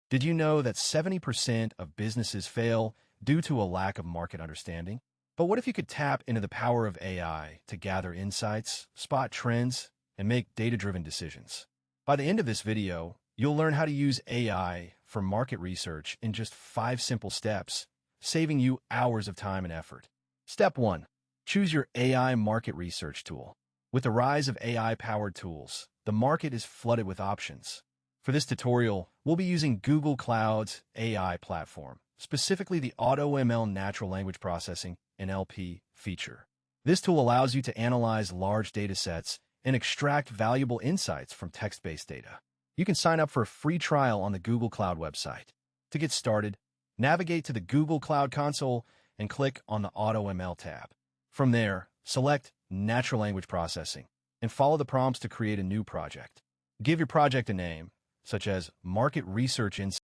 Did you know that 70% of businesses fail due to a lack of market understanding? But what if you could tap into the power of AI to gather insights, spot trends, and make data-driven decisions? By the end of this video, you'll learn how to use AI for market research in just 5 simple steps, saving you hours of time and effort. Step 1. Choose your AI market research tool. With the rise of AI-powered tools, the market is flooded with options. For this tutorial, we'll be using Google Cloud's AI platform, specifically the AutoML natural language processing (NLP) feature. This tool allows you to analyze large data sets and extract valuable insights from text-based data. You can sign up for a free trial on the Google Cloud website. To get started, navigate to the Google Cloud console and click on the AutoML tab. From there, select Natural Language Processing and follow the prompts to create a new project. Give your project a name, such as Market Research Insights.